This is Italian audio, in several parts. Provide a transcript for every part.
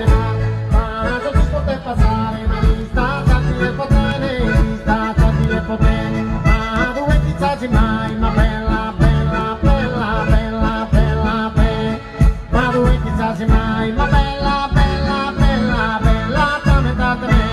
ma così potete passare, ma mi sta tanti e potene, mi sta tanti e potene, ma dove ti sagi mai, ma bella, bella, bella, bella, bella, bella, ma dove ti sagi mai, ma bella, bella, bella, bella, tame, tame, bene.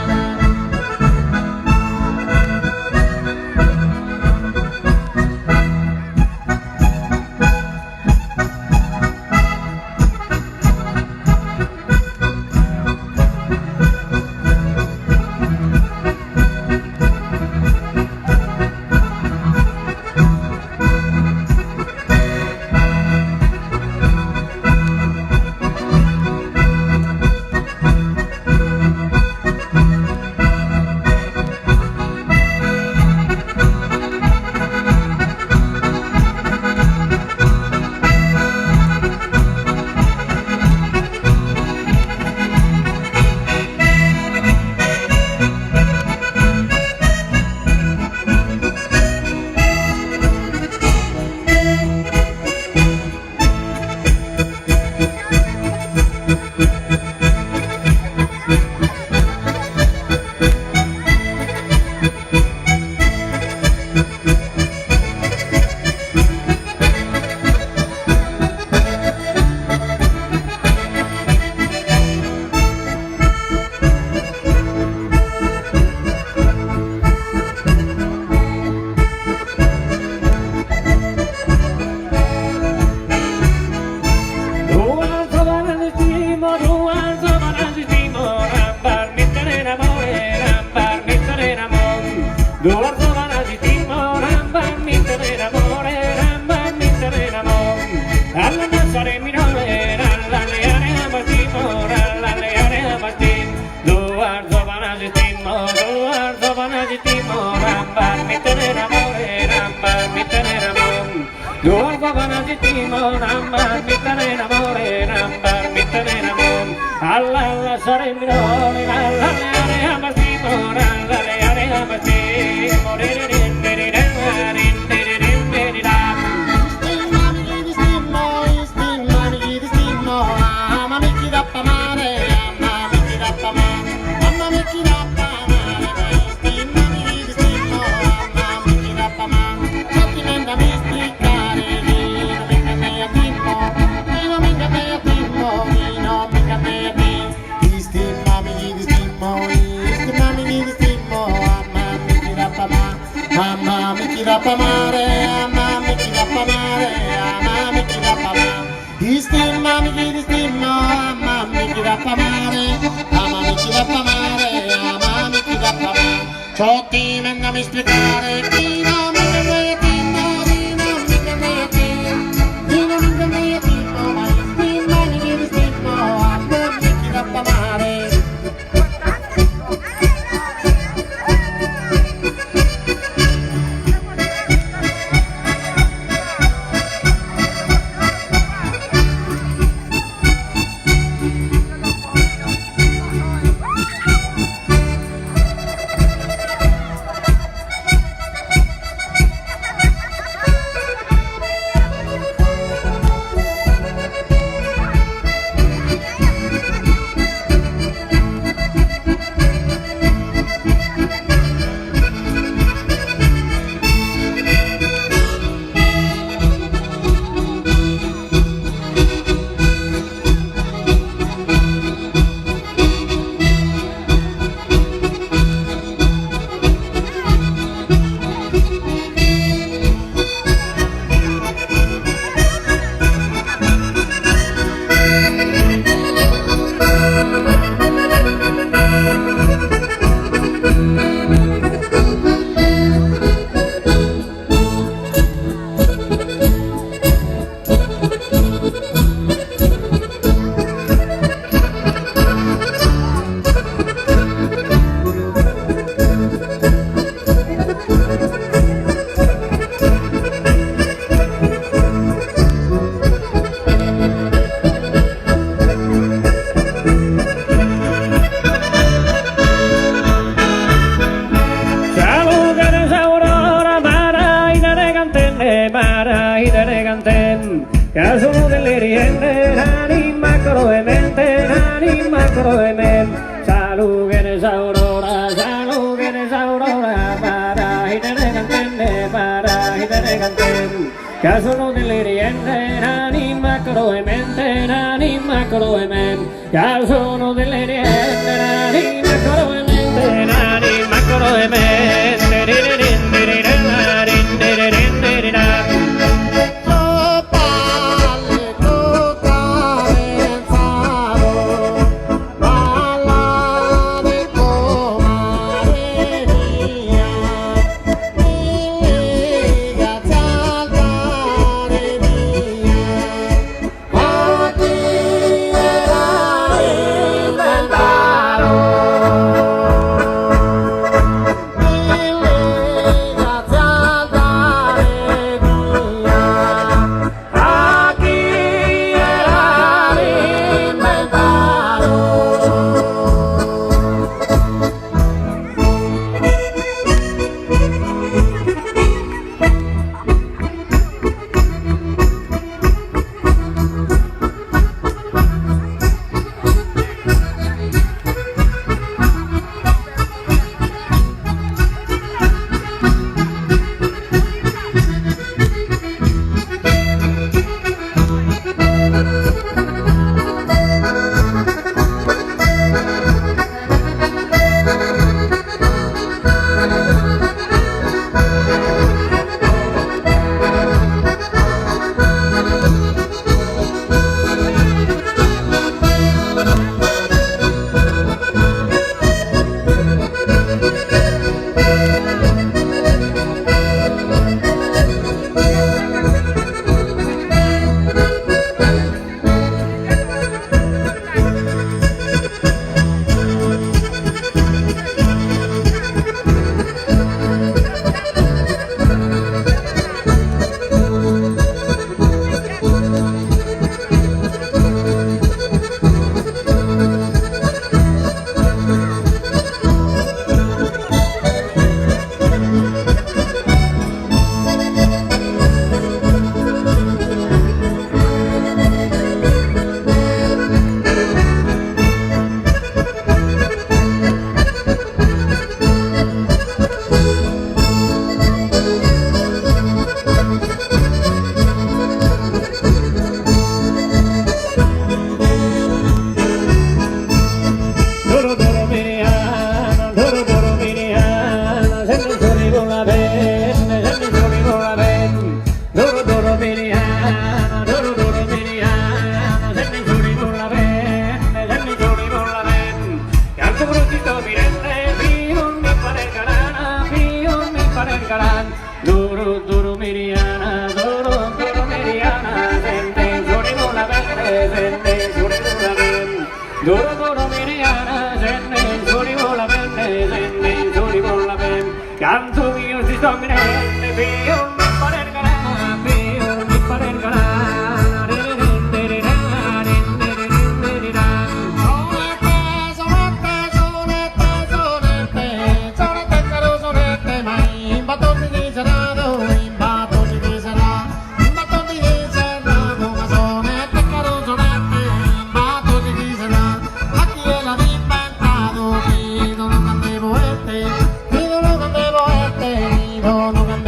l'anima come salugere saurora, salugere saurora, para hidere cantem, che sono delle riente, l'anima come mente, l'anima come mente, che sono delle riente, l'anima come mente, l'anima come mente. Canto io si sto venendo, più mi pare il canale, più mi pare il canale. No, no,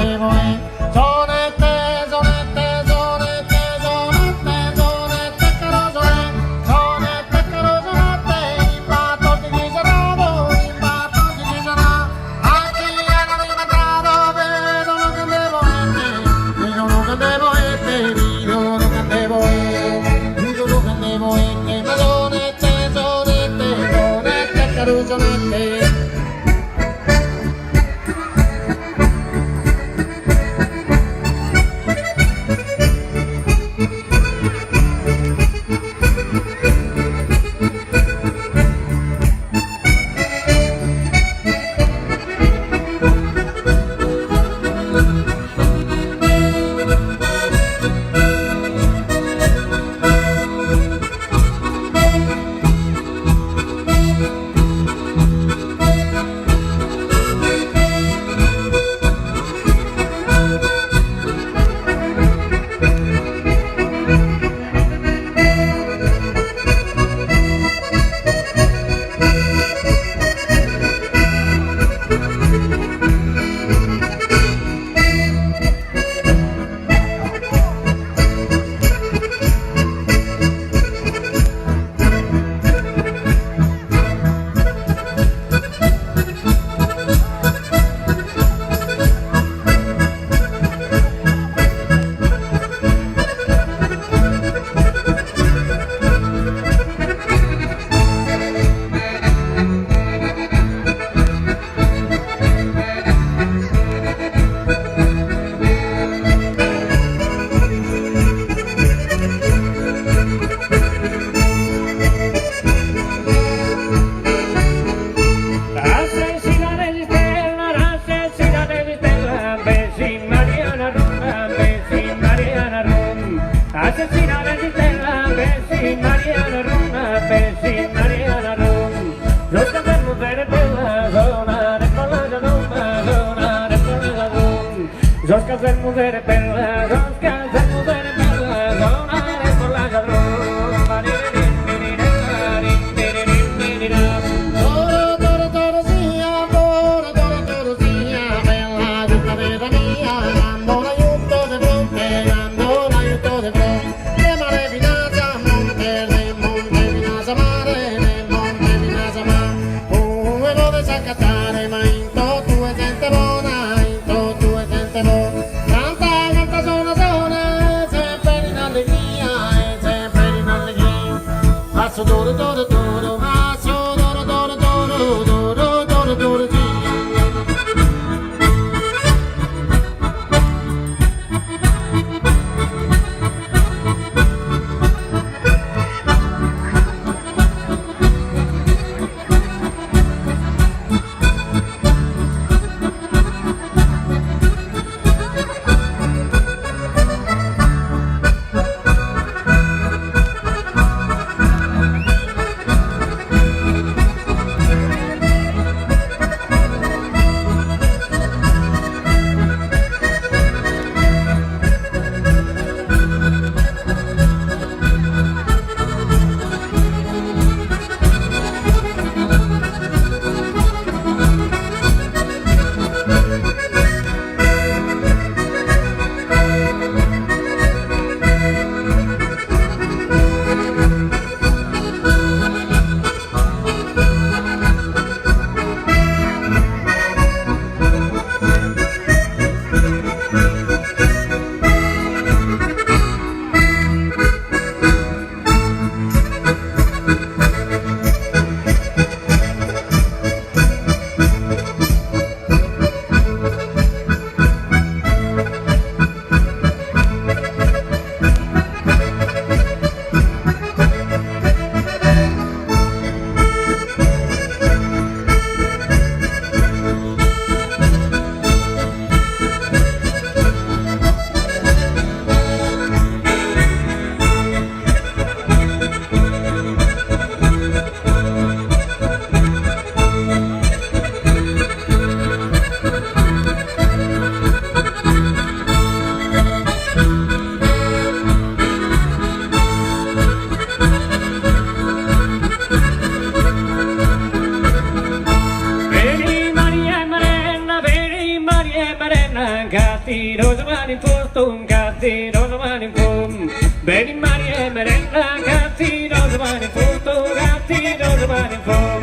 Los cantemos bene bella zona, de por la zona, zona, de por la zona. Los cantemos bene bella, los cantemos bene bella zona, de por la zona. Toro, toro, toro sia, toro, toro, toro sia, bella giunta vita mia, ando l'aiuto de fronte, ando l'aiuto de fronte, le mare vinasa, monte vinasa mare, le monte vinasa mare, e lo desaccatare, ma into tu è gente buona, into tu è gente buona, canta, canta zona, sempre in allegria, e sempre in allegria, passo duro, duro, duro, passo duro, duro, duro, duro, duro, duro, sia. Gatti rosamani postum, gatti rosamani pum. Beni Maria merenda, gatti rosamani postum, gatti rosamani pum.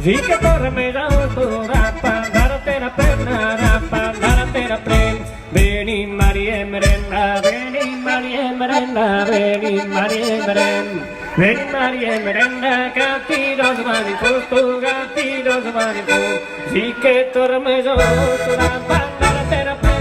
Zika torre me da otto, rappa, darate la penna, rappa, darate la pren. Beni Maria merenda, beni Maria merenda, beni Maria merenda. Beni Maria merenda, gatti rosamani postum, gatti rosamani pum. Zika torre me da otto, rappa, darate la penna.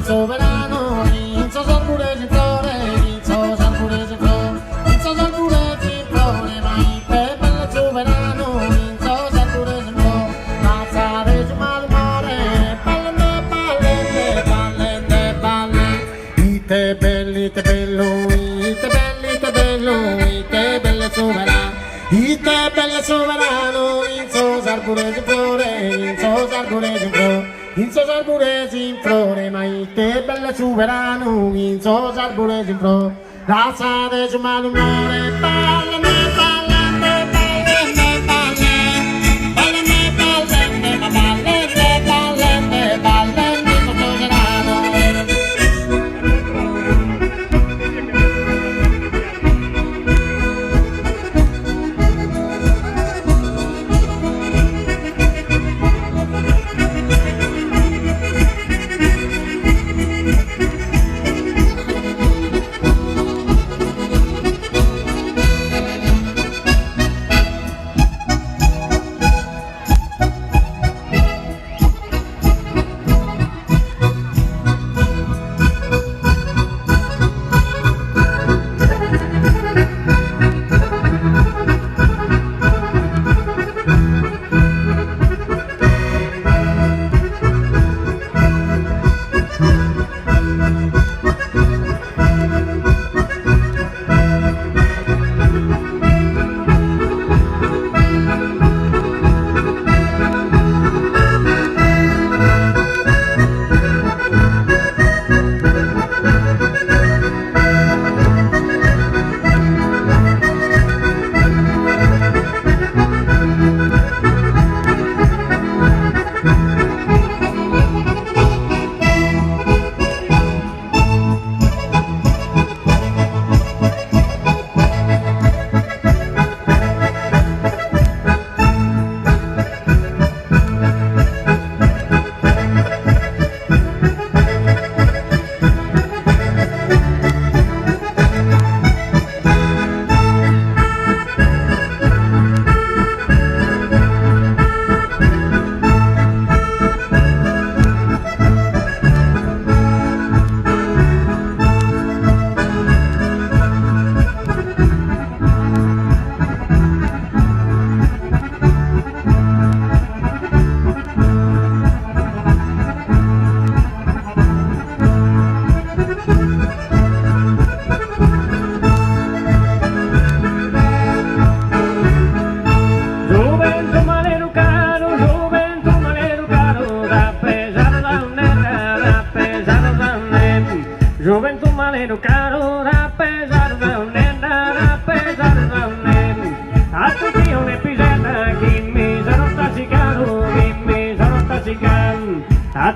Sovrano, in so salpure di flore, in so salpure di flore, in so salpure di flore, ma in te belle sovrano, in so salpure di flore, passa di malumore, palle, palle, palle, palle, ite bello, ite bello, ite bello, ite bello, ite belle sovrano, ite belle sovrano, in so salpure di flore, in so salpure di flore. In so salburesi in flore, ma ite belle sovrano, in so salburesi in flore, la sa de su malumore, ballane, ballane, ballane, ballane, ballane, ballane, ma ballane, ballane, ballane, so sovrano.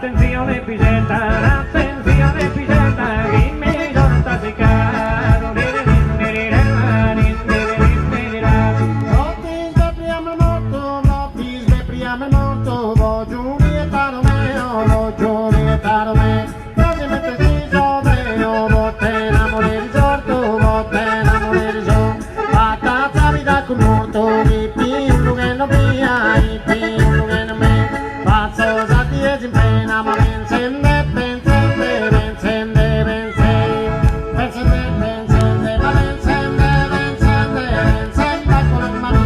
attenzione Picetta, attenzione Picetta, che mi torna si caro. Svepriamo il morto, vo Giulietta Romeo, vo Giulietta Romeo, non si mette stiso Deo, vo te l'amore risorto, vo te l'amore risorto, fatta capita con morto, i più lungano via, i più lungano me, pazzo sa di in pena, ma pensende, pensende, pensende, pensende, pensende, pensende, ma pensende, pensende, pensende con mamma mia.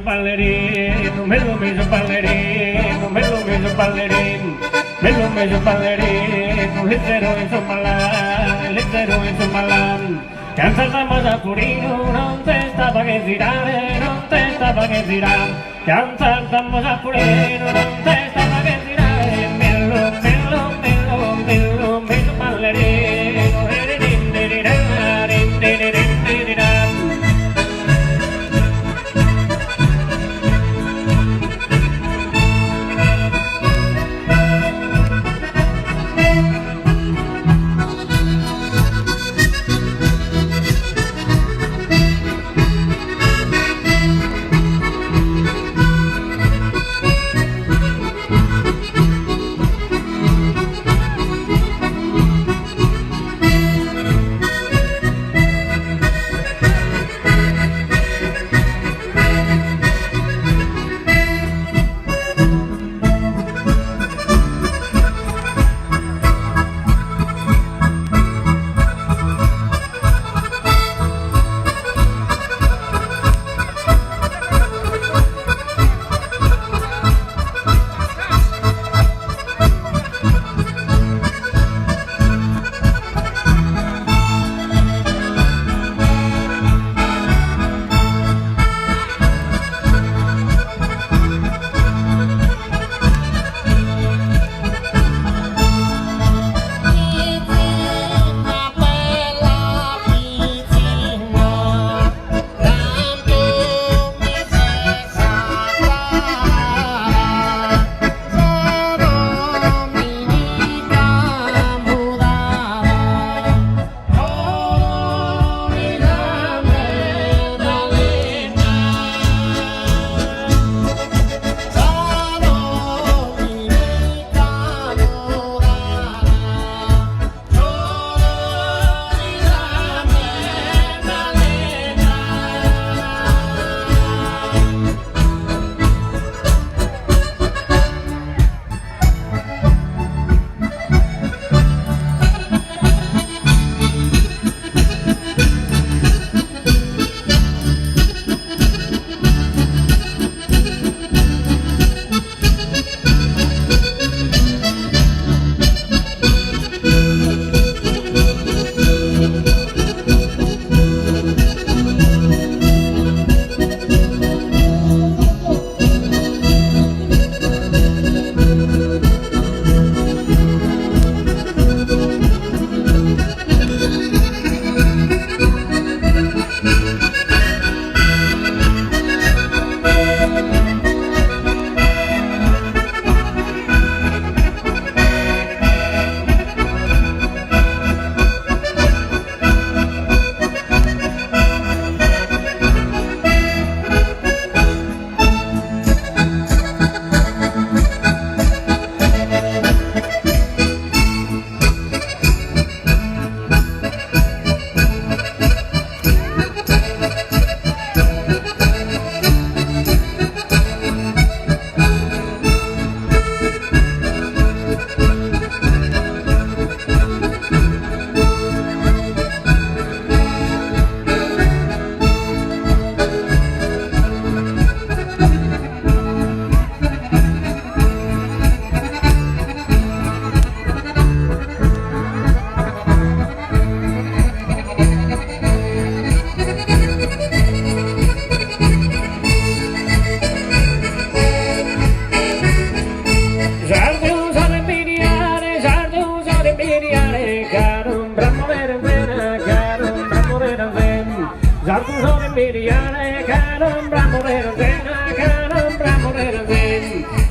ballerino, me lo meso ballerino, me lo meso ballerino, me lo meso ballerino, leggero insomma là, leggero insomma là. Canta il famoso purino, non te stava che girare, non te stava che girare. Canta il famoso purino, non te stava che girare. Mello, mello, mello, mello, meso ballerino, rin rin rin rin rin rin rin.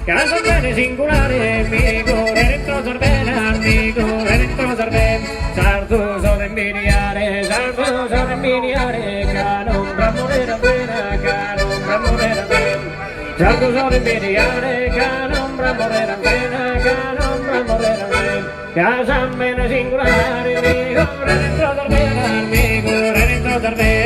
Casa bene singolare, amico, dentro Sardegna, amico, dentro Sardegna. Salto sono invidiare, salto sono invidiare, cano, bramone da pena, cano, bramone da pena. Salto sono invidiare, cano, bramone da pena, cano, bramone da pena. Casa bene singolare, amico, dentro Sardegna, amico, dentro Sardegna.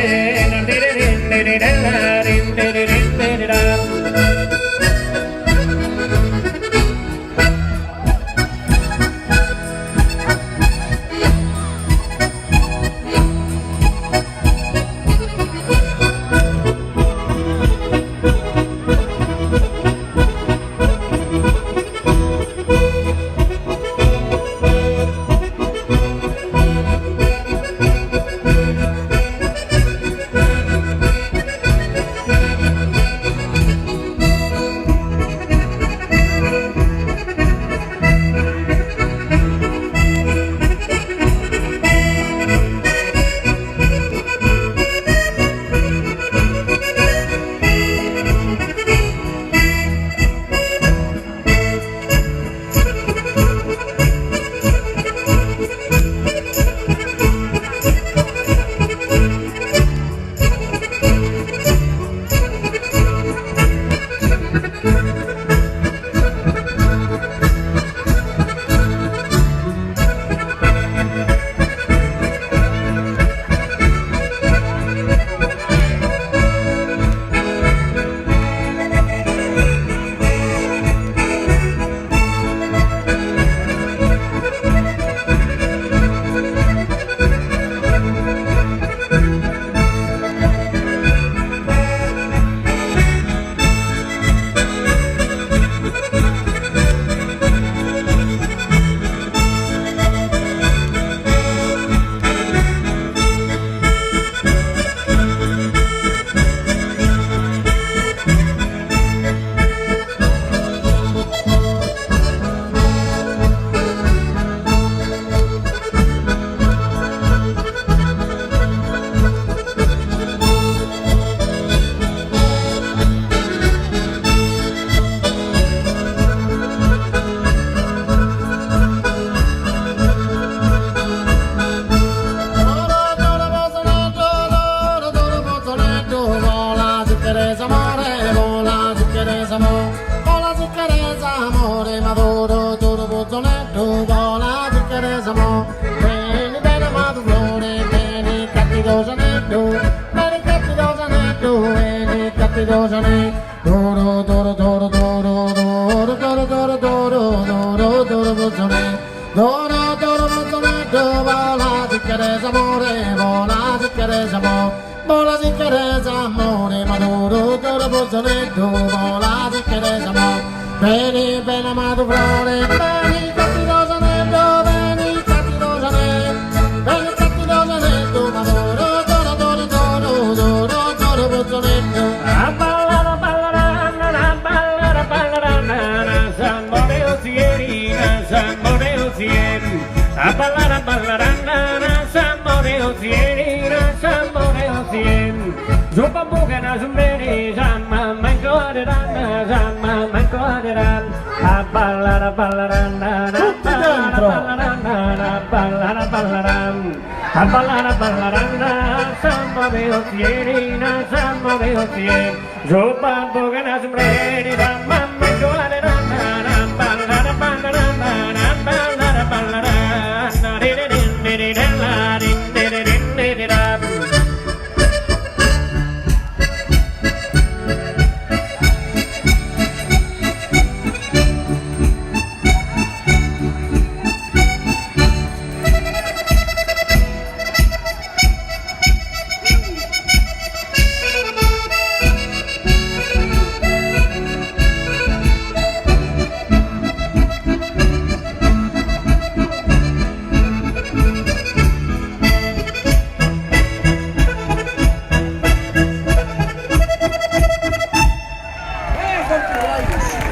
Beni, ben amato flore, beni, cattivo sonetto, beni, cattivo sonetto, beni, cattivo sonetto, ma doro, doro, doro, doro, doro, doro, bozzonetto. A ballare, ballerana, ballare, ballerana, sambore osierina, sambore osien. A ballare, ballerana, sambore osierina, sambore osien. Zuppa buca na zumberi, zamma, manco aderan, zamma, manco aderan. A ballare, ballerana, ballerana, ballare, ballaran. A ballare, ballerana, sambore osierina, sambore osien. Zuppa buca na zumberi, zamma, manco aderan, ballare, ballerana, ballare, ballaran. Din din din din din din din din. Contra